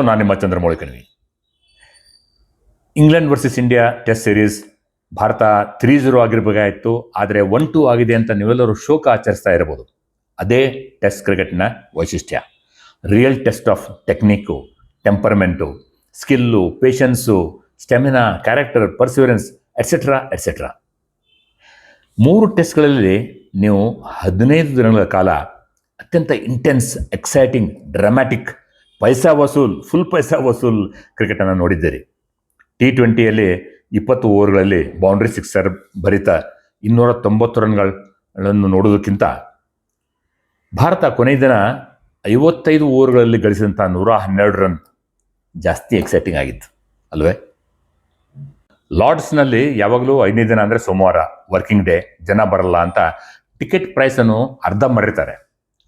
ನಾನು ನಿಮ್ಮ Chandramouli Kanivi. England versus India test series Bharat 3-0 ಆಗಿರಬೇಕಾಯಿತು, ಆದರೆ 1-2 ಆಗಿದೆ ಅಂತ ನೀವೆಲ್ಲರೂ ಶೋಕ ಆಚರಿಸ್ತಾ ಇರಬಹುದು. ಅದೇ ಟೆಸ್ಟ್ ಕ್ರಿಕೆಟ್ನ ವೈಶಿಷ್ಟ್ಯ. Real test of technique, temperament, skill, patience, stamina, character, perseverance etcetera etcetera. 3 ಟೆಸ್ಟ್ಗಳಲ್ಲಿ ನೀವು 15 ದಿನಗಳ ಕಾಲ ಅತ್ಯಂತ ಇಂಟೆನ್ಸ್, ಎಕ್ಸೈಟಿಂಗ್, ಡ್ರಾಮ್ಯಾಟಿಕ್, ಫುಲ್ ಪೈಸಾ ವಸೂಲ್ ಕ್ರಿಕೆಟನ್ನು ನೋಡಿದ್ದೀರಿ. T20ಯಲ್ಲಿ 20 ಓವರ್ಗಳಲ್ಲಿ ಬೌಂಡ್ರಿ ಸಿಕ್ಸರ್ ಭರಿತ 290 ರನ್ಗಳನ್ನು ನೋಡೋದಕ್ಕಿಂತ ಭಾರತ ಕೊನೆಯ ದಿನ 55 ಓವರ್ಗಳಲ್ಲಿ ಗಳಿಸಿದಂಥ 112 ರನ್ ಜಾಸ್ತಿ ಎಕ್ಸೈಟಿಂಗ್ ಆಗಿತ್ತು ಅಲ್ವೇ? ಲಾರ್ಡ್ಸ್ನಲ್ಲಿ ಯಾವಾಗಲೂ 5ನೇ ದಿನ ಅಂದರೆ ಸೋಮವಾರ, ವರ್ಕಿಂಗ್ ಡೇ, ಜನ ಬರಲ್ಲ ಅಂತ ಟಿಕೆಟ್ ಪ್ರೈಸನ್ನು ಅರ್ಧ ಮಾಡಿರ್ತಾರೆ.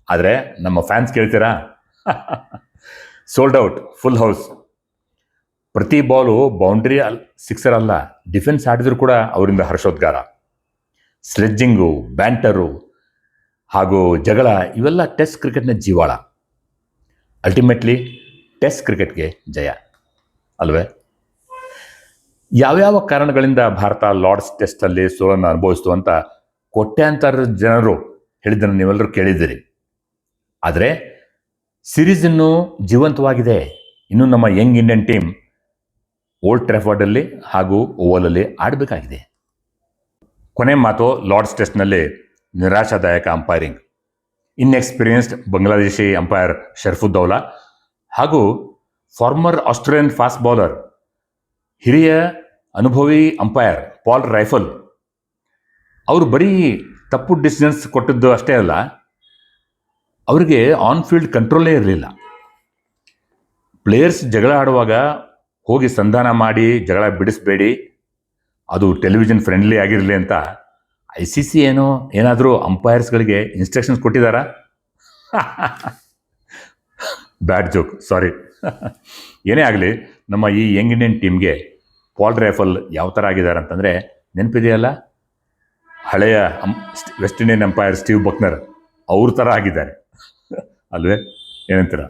ಆದರೆ ನಮ್ಮ ಫ್ಯಾನ್ಸ್ ಕೇಳ್ತೀರಾ? Sold out, full house. ಪ್ರತಿ ಬಾಲು ಬೌಂಡ್ರಿ ಸಿಕ್ಸರ್ ಅಲ್ಲ, ಡಿಫೆನ್ಸ್ ಆಡಿದ್ರು ಕೂಡ ಅವರಿಂದ ಹರ್ಷೋದ್ಗಾರ. ಸ್ಲೆಡ್ಜಿಂಗು, ಬ್ಯಾಂಟರು ಹಾಗೂ ಜಗಳ ಇವೆಲ್ಲ ಟೆಸ್ಟ್ ಕ್ರಿಕೆಟ್ನ ಜೀವಾಳ. ಅಲ್ಟಿಮೇಟ್ಲಿ ಟೆಸ್ಟ್ ಕ್ರಿಕೆಟ್ಗೆ ಜಯ ಅಲ್ವೇ? ಯಾವ್ಯಾವ ಕಾರಣಗಳಿಂದ ಭಾರತ ಲಾರ್ಡ್ಸ್ ಟೆಸ್ಟಲ್ಲಿ ಸೋಲನ್ನು ಅನುಭವಿಸ್ತು ಅಂತ ಕೋಟ್ಯಾಂತರ ಜನರು ಹೇಳಿದ್ದನ್ನು ನೀವೆಲ್ಲರೂ ಕೇಳಿದ್ದೀರಿ. ಆದರೆ ಸಿರೀಸ್ ಇನ್ನೂ ಜೀವಂತವಾಗಿದೆ. ಇನ್ನು ನಮ್ಮ ಯಂಗ್ ಇಂಡಿಯನ್ ಟೀಮ್ ಓಲ್ಡ್ ಟ್ರಾಫರ್ಡಲ್ಲಿ ಹಾಗೂ ಓವಲಲ್ಲಿ ಆಡಬೇಕಾಗಿದೆ. ಕೊನೆ ಮಾತು ಲಾರ್ಡ್ಸ್ ಟೆಸ್ಟ್ನಲ್ಲಿ ನಿರಾಶಾದಾಯಕ ಅಂಪೈರಿಂಗ್. ಇನ್ಎಕ್ಸ್ಪೀರಿಯನ್ಸ್ಡ್ ಬಾಂಗ್ಲಾದೇಶಿ ಅಂಪೈರ್ ಶರ್ಫುದ್ದೌಲಾ ಹಾಗೂ ಫಾರ್ಮರ್ ಆಸ್ಟ್ರೇಲಿಯನ್ ಫಾಸ್ಟ್ ಬೌಲರ್, ಹಿರಿಯ ಅನುಭವಿ ಅಂಪೈರ್ ಪಾಲ್ ರೈಫಲ್ ಅವರು ಬರೀ ತಪ್ಪು ಡಿಸಿಷನ್ಸ್ ಕೊಟ್ಟಿದ್ದು ಅಷ್ಟೇ ಅಲ್ಲ, ಅವರಿಗೆ ಆನ್ ಫೀಲ್ಡ್ ಕಂಟ್ರೋಲೇ ಇರಲಿಲ್ಲ. ಪ್ಲೇಯರ್ಸ್ ಜಗಳ ಆಡುವಾಗ ಹೋಗಿ ಸಂಧಾನ ಮಾಡಿ ಜಗಳ ಬಿಡಿಸ್ಬೇಡಿ, ಅದು ಟೆಲಿವಿಷನ್ ಫ್ರೆಂಡ್ಲಿ ಆಗಿರಲಿ ಅಂತ ICC ಏನಾದರೂ ಅಂಪೈರ್ಸ್ಗಳಿಗೆ ಇನ್ಸ್ಟ್ರಕ್ಷನ್ಸ್ ಕೊಟ್ಟಿದ್ದಾರಾ? ಬ್ಯಾಡ್ ಜೋಕ್, ಸಾರಿ. ಏನೇ ಆಗಲಿ, ನಮ್ಮ ಈ ಯಂಗ್ ಇಂಡಿಯನ್ ಟೀಮ್ಗೆ ಪಾಲ್ ರೈಫಲ್ ಯಾವ ಥರ ಆಗಿದ್ದಾರೆ ಅಂತಂದರೆ, ನೆನಪಿದೆಯಲ್ಲ ಹಳೆಯ ವೆಸ್ಟ್ ಇಂಡಿಯನ್ ಅಂಪೈರ್ ಸ್ಟೀವ್ ಬಕ್ನರ್, ಅವ್ರ ಥರ ಆಗಿದ್ದಾರೆ ಅಲ್ವೇ? ಏನಂತೀರ?